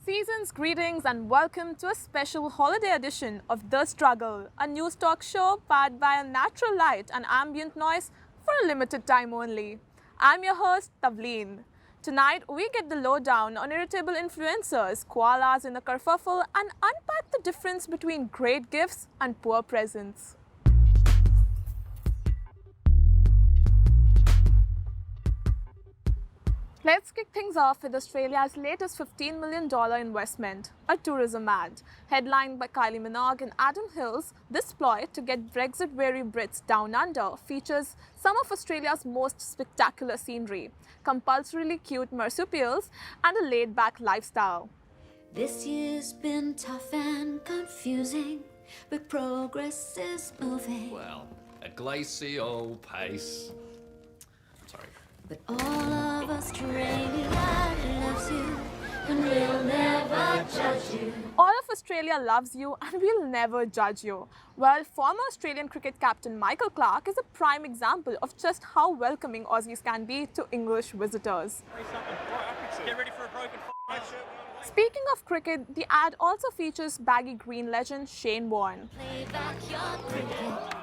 Seasons, greetings, and welcome to a special holiday edition of The Struggle, a news talk show powered by a natural light and ambient noise for a limited time only. I'm your host, Tavleen. Tonight, we get the lowdown on irritable influencers, koalas in a kerfuffle, and unpack the difference between great gifts and poor presents. Let's kick things off with Australia's latest $15 million investment, a tourism ad. Headlined by Kylie Minogue and Adam Hills, this ploy to get Brexit-weary Brits down under features some of Australia's most spectacular scenery, compulsorily cute marsupials, and a laid-back lifestyle. This year's been tough and confusing, but progress is moving. Well, at glacial pace. Sorry. But all of Australia loves you, and we'll never judge you. All of Australia loves you and we'll never judge you. Well, former Australian cricket captain Michael Clarke is a prime example of just how welcoming Aussies can be to English visitors. Get ready for a broken match. Speaking of cricket, the ad also features baggy green legend Shane Warne. Play back your cricket.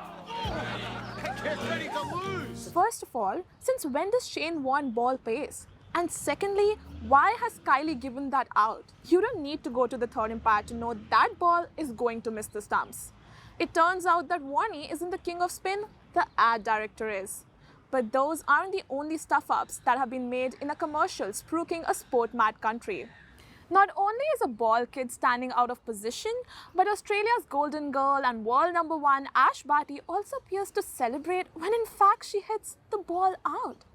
Get ready to lose. First of all, since when does Shane Warne ball pace? And secondly, why has Kylie given that out? You don't need to go to the third umpire to know that ball is going to miss the stumps. It turns out that Warney isn't the king of spin, the ad director is. But those aren't the only stuff-ups that have been made in a commercial spruiking a sport-mad country. Not only is a ball kid standing out of position, but Australia's golden girl and world number one Ash Barty also appears to celebrate when in fact she hits the ball out.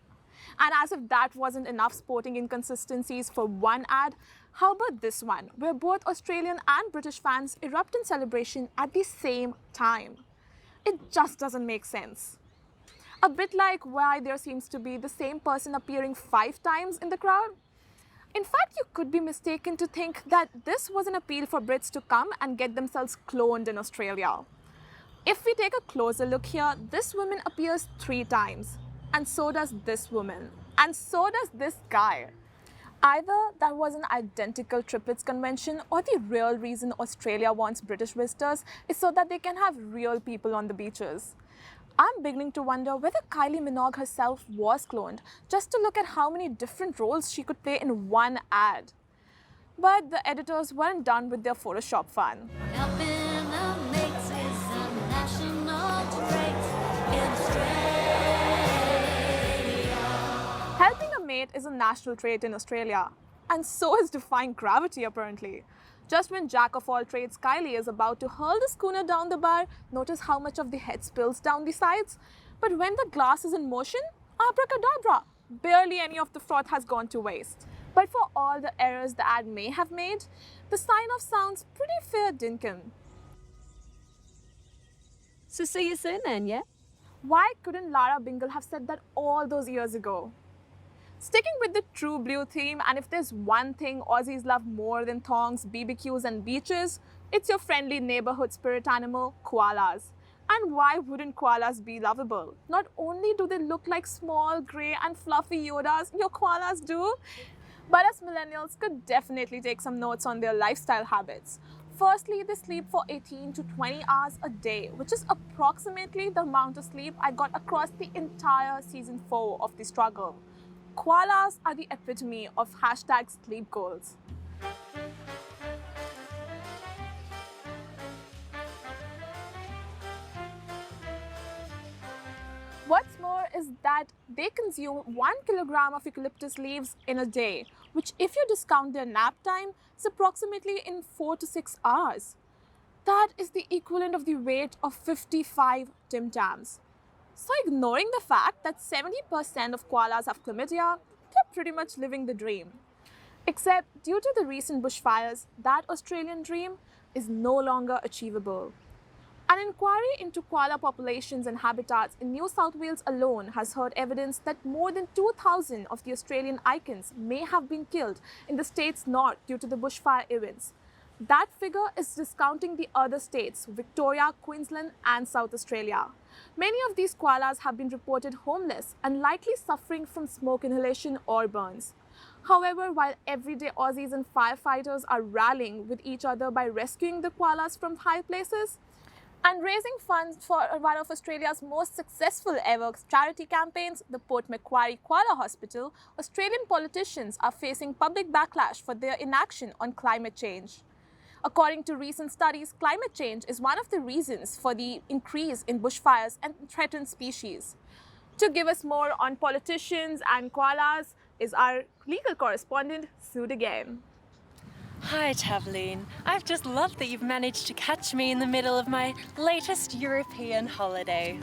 And as if that wasn't enough sporting inconsistencies for one ad, how about this one, where both Australian and British fans erupt in celebration at the same time? It just doesn't make sense. A bit like why there seems to be the same person appearing 5 times in the crowd. In fact, you could be mistaken to think that this was an appeal for Brits to come and get themselves cloned in Australia. If we take a closer look here, this woman appears 3 times. And so does this woman. And so does this guy. Either that was an identical triplets convention, or the real reason Australia wants British visitors is so that they can have real people on the beaches. I'm beginning to wonder whether Kylie Minogue herself was cloned, just to look at how many different roles she could play in one ad. But the editors weren't done with their Photoshop fun. Helping a mate is a national trait in Australia. Helping a mate is a national trait in Australia, and so is defying gravity apparently. Just when jack of all trades Kylie is about to hurl the schooner down the bar, notice how much of the head spills down the sides. But when the glass is in motion, abracadabra, barely any of the froth has gone to waste. But for all the errors the ad may have made, the sign-off sounds pretty fair dinkum. So see you soon then, yeah? Why couldn't Lara Bingle have said that all those years ago? Sticking with the true blue theme, and if there's one thing Aussies love more than thongs, BBQs and beaches, it's your friendly neighborhood spirit animal, koalas. And why wouldn't koalas be lovable? Not only do they look like small, grey and fluffy Yodas, your koalas do, but us millennials could definitely take some notes on their lifestyle habits. Firstly, they sleep for 18 to 20 hours a day, which is approximately the amount of sleep I got across the entire season 4 of The Struggle. Koalas are the epitome of #sleep goals. What's more is that they consume 1 kilogram of eucalyptus leaves in a day, which if you discount their nap time, is approximately in 4 to 6 hours. That is the equivalent of the weight of 55 Tim Tams. So ignoring the fact that 70% of koalas have chlamydia, they're pretty much living the dream. Except due to the recent bushfires, that Australian dream is no longer achievable. An inquiry into koala populations and habitats in New South Wales alone has heard evidence that more than 2,000 of the Australian icons may have been killed in the state's north due to the bushfire events. That figure is discounting the other states, Victoria, Queensland and South Australia. Many of these koalas have been reported homeless and likely suffering from smoke inhalation or burns. However, while everyday Aussies and firefighters are rallying with each other by rescuing the koalas from high places and raising funds for one of Australia's most successful ever charity campaigns, the Port Macquarie Koala Hospital, Australian politicians are facing public backlash for their inaction on climate change. According to recent studies, climate change is one of the reasons for the increase in bushfires and threatened species. To give us more on politicians and koalas is our legal correspondent, Sue again. Hi, Tavleen. I've just loved that you've managed to catch me in the middle of my latest European holiday.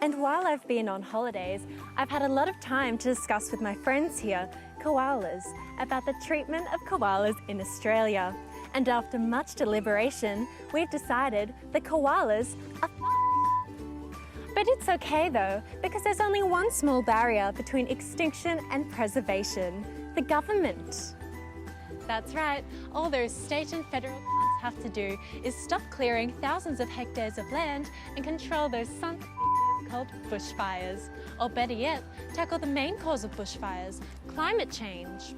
And while I've been on holidays, I've had a lot of time to discuss with my friends here, koalas, about the treatment of koalas in Australia. And after much deliberation, we've decided that koalas are But it's okay though, because there's only one small barrier between extinction and preservation: the government. That's right, all those state and federal cunts have to do is stop clearing thousands of hectares of land and control those called bushfires. Or better yet, tackle the main cause of bushfires, climate change.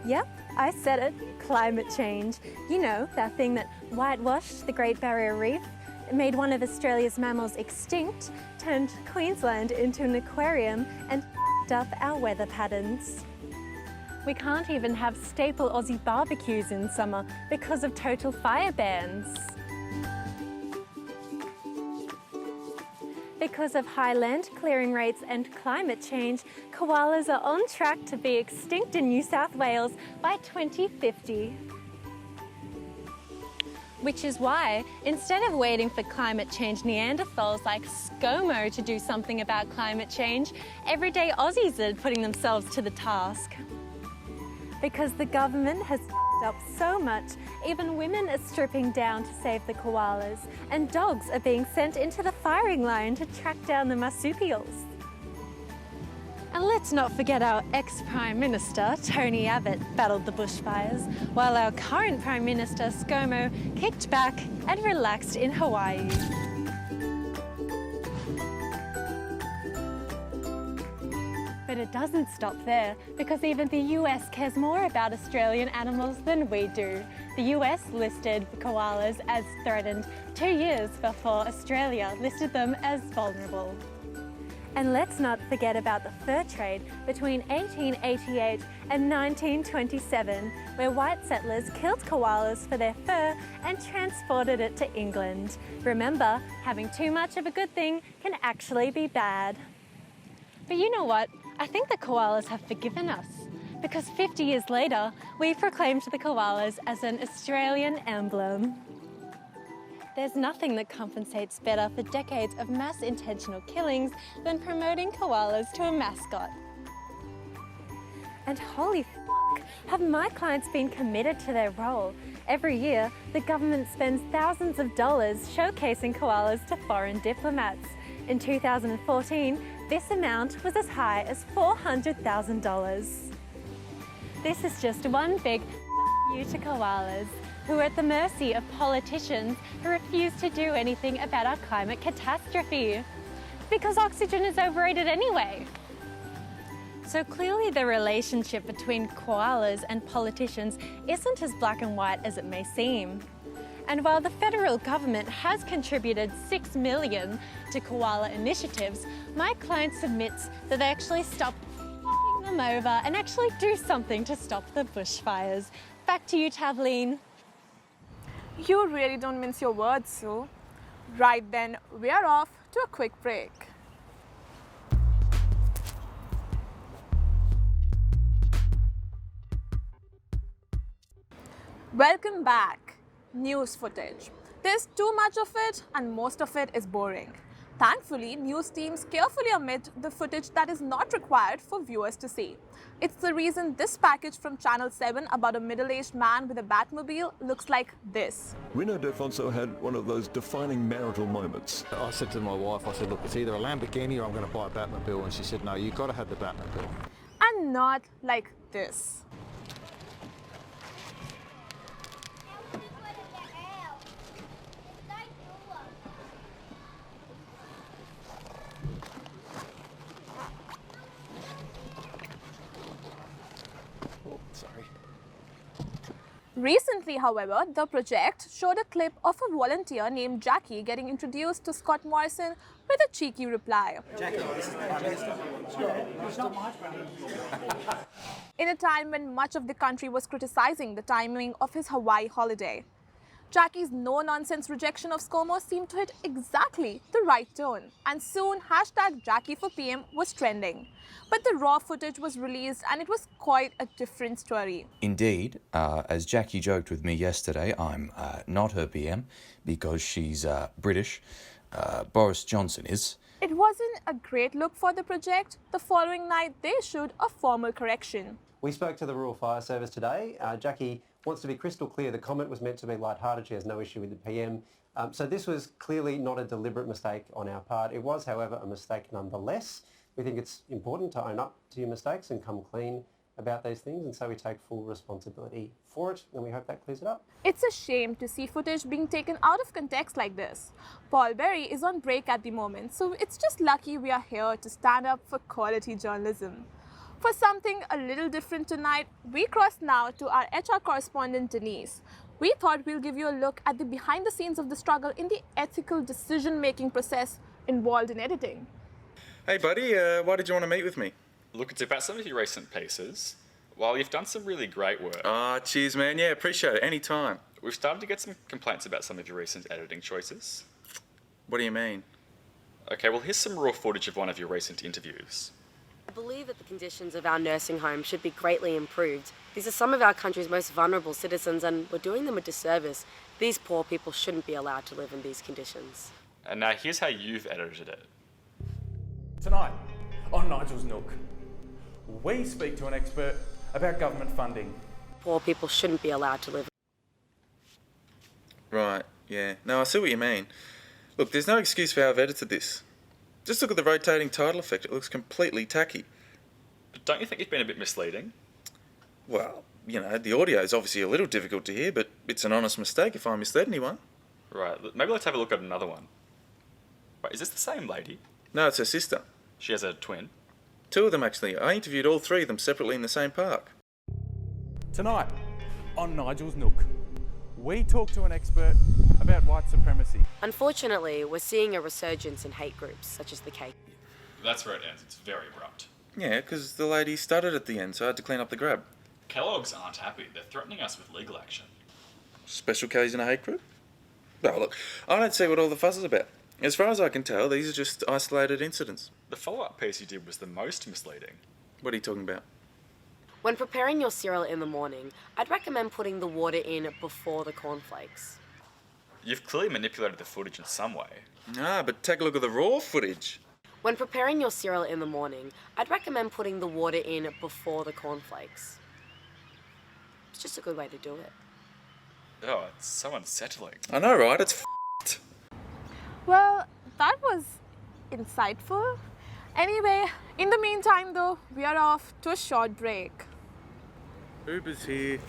Yep, I said it, climate change. You know, that thing that whitewashed the Great Barrier Reef, made one of Australia's mammals extinct, turned Queensland into an aquarium and f***ed up our weather patterns. We can't even have staple Aussie barbecues in summer because of total fire bans. Because of high land clearing rates and climate change, koalas are on track to be extinct in New South Wales by 2050. Which is why, instead of waiting for climate change Neanderthals like ScoMo to do something about climate change, everyday Aussies are putting themselves to the task. Because the government has f***ed up so much, even women are stripping down to save the koalas, and dogs are being sent into the firing line to track down the marsupials. And let's not forget our ex-Prime Minister, Tony Abbott, battled the bushfires, while our current Prime Minister, ScoMo, kicked back and relaxed in Hawaii. But it doesn't stop there, because even the US cares more about Australian animals than we do. The US listed koalas as threatened 2 years before Australia listed them as vulnerable. And let's not forget about the fur trade between 1888 and 1927, where white settlers killed koalas for their fur and transported it to England. Remember, having too much of a good thing can actually be bad. But you know what? I think the koalas have forgiven us, because 50 years later, we've proclaimed the koalas as an Australian emblem. There's nothing that compensates better for decades of mass intentional killings than promoting koalas to a mascot. And holy f***, have my clients been committed to their role. Every year, the government spends thousands of dollars showcasing koalas to foreign diplomats. In 2014, this amount was as high as $400,000. This is just one big f*** you to koalas, who are at the mercy of politicians who refuse to do anything about our climate catastrophe. Because oxygen is overrated anyway. So clearly the relationship between koalas and politicians isn't as black and white as it may seem. And while the federal government has contributed $6 million to koala initiatives, my client submits that they actually stop f***ing them over and actually do something to stop the bushfires. Back to you, Tavleen. You really don't mince your words, Sue. Right then, we're off to a quick break. Welcome back. News footage. There's too much of it and most of it is boring. Thankfully, news teams carefully omit the footage that is not required for viewers to see. It's the reason this package from Channel 7 about a middle-aged man with a Batmobile looks like this. Rino D'Afonso had one of those defining marital moments. I said to my wife, I said, look, it's either a Lamborghini or I'm going to buy a Batmobile. And she said, no, you've got to have the Batmobile. And not like this. Recently, however, the project showed a clip of a volunteer named Jackie getting introduced to Scott Morrison with a cheeky reply. In a time when much of the country was criticizing the timing of his Hawaii holiday, Jackie's no-nonsense rejection of ScoMo seemed to hit exactly the right tone, and soon #JackieForPM was trending. But the raw footage was released and it was quite a different story. Indeed, as Jackie joked with me yesterday, I'm not her PM because she's British. Boris Johnson is. It wasn't a great look for the project. The following night, they issued a formal correction. We spoke to the Rural Fire Service today. Jackie wants to be crystal clear the comment was meant to be lighthearted. She has no issue with the PM. So this was clearly not a deliberate mistake on our part. It was, however, a mistake nonetheless. We think it's important to own up to your mistakes and come clean about these things, and so we take full responsibility for it, and we hope that clears it up. It's a shame to see footage being taken out of context like this. Paul Berry is on break at the moment, so it's just lucky we are here to stand up for quality journalism. For something a little different tonight, we cross now to our HR correspondent Denise. We thought we'll give you a look at the behind the scenes of the struggle in the ethical decision-making process involved in editing. Hey buddy, why did you want to meet with me? Look, it's about some of your recent pieces. While you've done some really great work, Cheers man, yeah, appreciate it, anytime. we've started to get some complaints about some of your recent editing choices. What do you mean? Okay, well here's some raw footage of one of your recent interviews. I believe that the conditions of our nursing homes should be greatly improved. These are some of our country's most vulnerable citizens and we're doing them a disservice. These poor people shouldn't be allowed to live in these conditions. And now here's how you've edited it. Tonight, on Nigel's Nook, we speak to an expert about government funding. Poor people shouldn't be allowed to live. Right, yeah. No, I see what you mean. Look, there's no excuse for how I've edited this. Just look at the rotating title effect. It looks completely tacky. But don't you think you've been a bit misleading? Well, you know, the audio is obviously a little difficult to hear, but it's an honest mistake if I misled anyone. Right, maybe let's have a look at another one. Wait, is this the same lady? No, it's her sister. She has a twin? Two of them, actually. I interviewed all three of them separately in the same park. Tonight, on Nigel's Nook, we talk to an expert about white supremacy. Unfortunately, we're seeing a resurgence in hate groups, such as the K. That's where it ends. It's very abrupt. Yeah, because the lady stuttered at the end, so I had to clean up the grab. Kellogg's aren't happy. They're threatening us with legal action. Special K's in a hate group? No, look, I don't see what all the fuss is about. As far as I can tell, these are just isolated incidents. The follow-up piece you did was the most misleading. What are you talking about? When preparing your cereal in the morning, I'd recommend putting the water in before the cornflakes. You've clearly manipulated the footage in some way. Ah, but take a look at the raw footage. When preparing your cereal in the morning, I'd recommend putting the water in before the cornflakes. It's just a good way to do it. Oh, it's so unsettling. I know, right? It's f***ed. Well, that was insightful. Anyway, in the meantime though, we are off to a short break. Uber's here.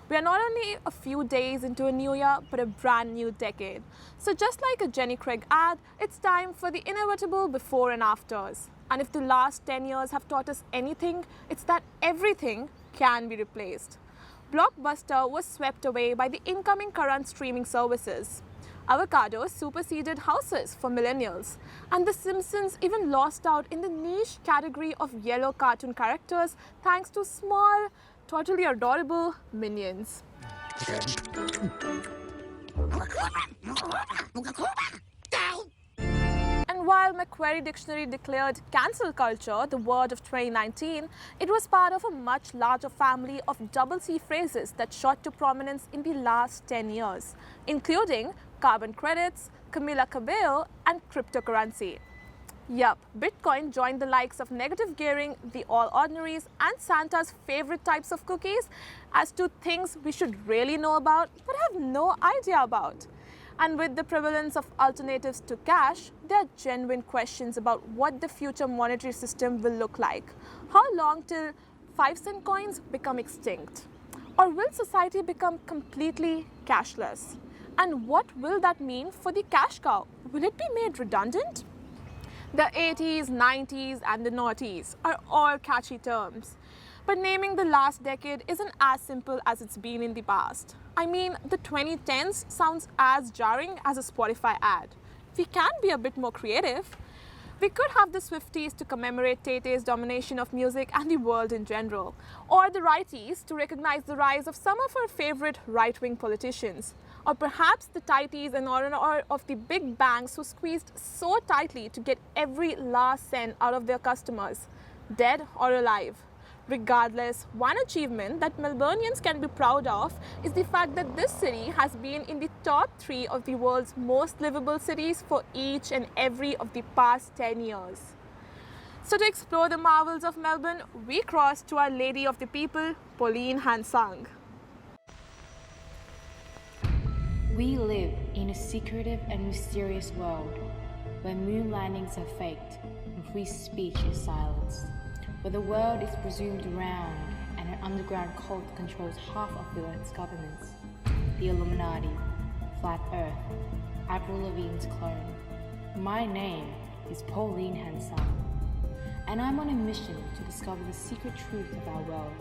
We are not only a few days into a new year, but a brand new decade. So just like a Jenny Craig ad, it's time for the inevitable before and afters. And if the last 10 years have taught us anything, it's that everything can be replaced. Blockbuster was swept away by the incoming current streaming services. Avocado superseded Houses for millennials. And The Simpsons even lost out in the niche category of yellow cartoon characters thanks to small, totally adorable minions. And while Macquarie Dictionary declared cancel culture the word of 2019, it was part of a much larger family of double C phrases that shot to prominence in the last 10 years, including carbon credits, Camila Cabello, and cryptocurrency. Yup, Bitcoin joined the likes of negative gearing, the All Ordinaries, and Santa's favorite types of cookies as to things we should really know about but have no idea about. And with the prevalence of alternatives to cash, there are genuine questions about what the future monetary system will look like. How long till 5-cent coins become extinct? Or will society become completely cashless? And what will that mean for the cash cow? Will it be made redundant? The 80s, 90s, and the noughties are all catchy terms. But naming the last decade isn't as simple as it's been in the past. I mean, the 2010s sounds as jarring as a Spotify ad. We can be a bit more creative. We could have the Swifties to commemorate Tay-Tay's domination of music and the world in general, or the righties to recognize the rise of some of our favorite right-wing politicians, or perhaps the tighties in honor of the big banks who squeezed so tightly to get every last cent out of their customers, dead or alive. Regardless, one achievement that Melburnians can be proud of is the fact that this city has been in the top 3 of the world's most livable cities for each and every of the past 10 years. So to explore the marvels of Melbourne, we cross to Our Lady of the People, Pauline Hansang. We live in a secretive and mysterious world where moon landings are faked and free speech is silenced, where the world is presumed round and an underground cult controls half of the Earth's governments. The Illuminati, Flat Earth, Avril Lavigne's clone. My name is Pauline Hansang, and I'm on a mission to discover the secret truth of our world.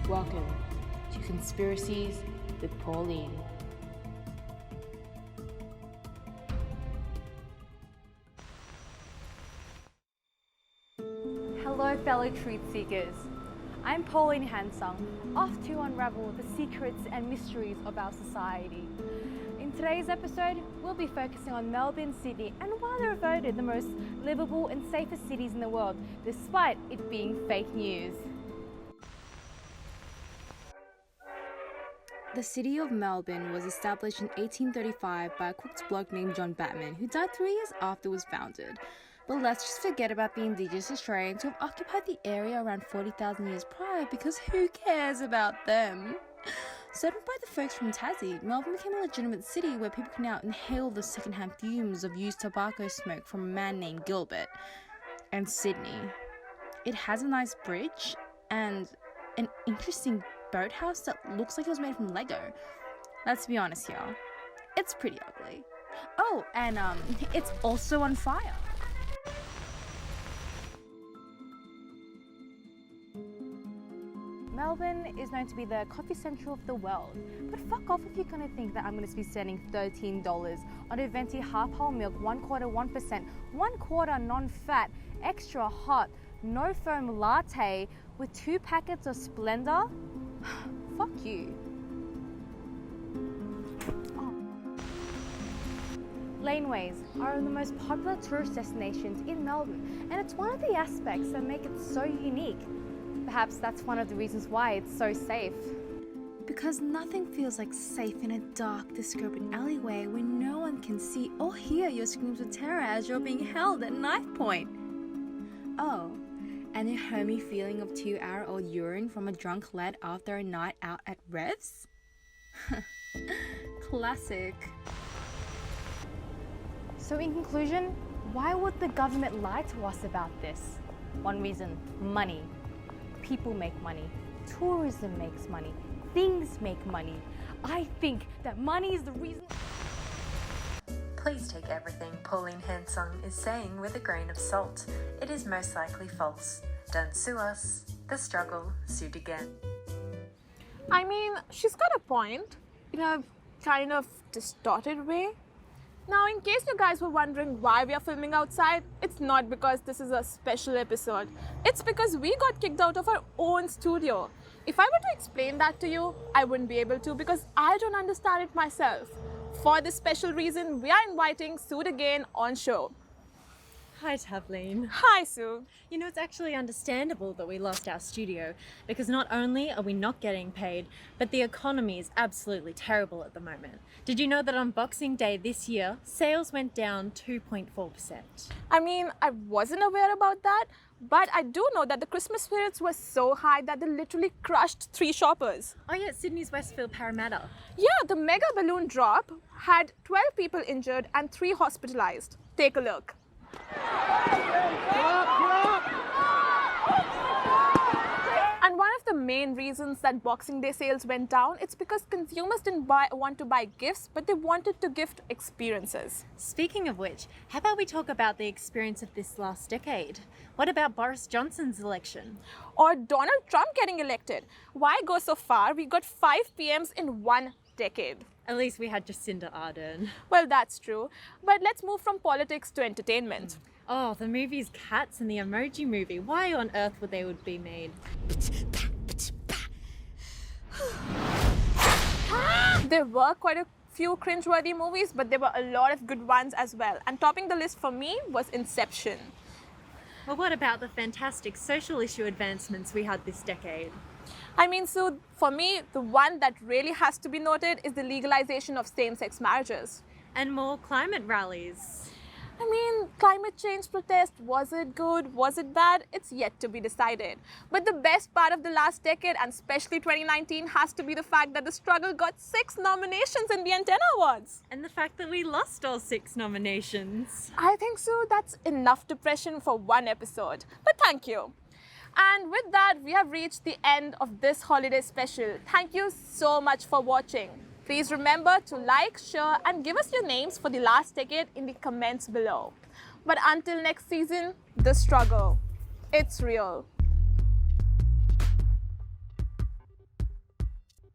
Welcome to Conspiracies with Pauline. Hello fellow truth seekers. I'm Pauline Hansang, off to unravel the secrets and mysteries of our society. In today's episode, we'll be focusing on Melbourne, Sydney, and why they're voted the most livable and safest cities in the world, despite it being fake news. The city of Melbourne was established in 1835 by a crooked bloke named John Batman, who died 3 years after it was founded. But let's just forget about the Indigenous Australians who have occupied the area around 40,000 years prior, because who cares about them? Settled by the folks from Tassie, Melbourne became a legitimate city where people can now inhale the secondhand fumes of used tobacco smoke from a man named Gilbert. And Sydney. It has a nice bridge and an interesting boathouse that looks like it was made from Lego. Let's be honest here, it's pretty ugly. Oh, and it's also on fire. Melbourne is known to be the coffee central of the world, but fuck off if you're going to think that I'm going to be spending $13 on a venti half whole milk, 1/4 1%, 1/4 non-fat, extra hot, no foam latte with 2 packets of Splendor. Fuck you. Laneways are the most popular tourist destinations in Melbourne, and it's one of the aspects that make it so unique. Perhaps that's one of the reasons why it's so safe. Because nothing feels like safe in a dark, discrepant alleyway where no one can see or hear your screams of terror as you're being held at knife point. Oh, and the homey feeling of 2-hour-old urine from a drunk lad after a night out at Revs? Classic. So in conclusion, why would the government lie to us about this? One reason, money. People make money. Tourism makes money. Things make money. I think that money is the reason. Please take everything Pauline Hansang is saying with a grain of salt. It is most likely false. Don't sue us. The struggle sued again. I mean, she's got a point in a kind of distorted way. Now, in case you guys were wondering why we are filming outside, it's not because this is a special episode. It's because we got kicked out of our own studio. If I were to explain that to you, I wouldn't be able to because I don't understand it myself. For this special reason, we are inviting Sue again on show. Hi, Tavleen. Hi, Sue. You know, it's actually understandable that we lost our studio because not only are we not getting paid, but the economy is absolutely terrible at the moment. Did you know that on Boxing Day this year, sales went down 2.4%? I mean, I wasn't aware about that, but I do know that the Christmas spirits were so high that they literally crushed 3 shoppers. Oh yeah, Sydney's Westfield Parramatta. Yeah, the mega balloon drop had 12 people injured and 3 hospitalized. Take a look. And one of the main reasons that Boxing Day sales went down, it's because consumers didn't want to buy gifts, but they wanted to gift experiences. Speaking of which, how about we talk about the experience of this last decade? What about Boris Johnson's election? Or Donald Trump getting elected? Why go so far? We got 5 PMs in 1 decade. At least we had Jacinda Ardern. Well, that's true. But let's move from politics to entertainment. Oh, the movies Cats and the Emoji Movie. Why on earth would they be made? There were quite a few cringeworthy movies, but there were a lot of good ones as well. And topping the list for me was Inception. Well, what about the fantastic social issue advancements we had this decade? I mean, so for me, the one that really has to be noted is the legalization of same-sex marriages. And more climate rallies. I mean, climate change protest, was it good, was it bad? It's yet to be decided. But the best part of the last decade, and especially 2019, has to be the fact that The Struggle got 6 nominations in the Antenna Awards. And the fact that we lost all 6 nominations. I think so. That's enough depression for one episode. But thank you. And with that, we have reached the end of this holiday special. Thank you so much for watching. Please remember to like, share, and give us your names for the last decade in the comments below. But until next season, The Struggle. It's real.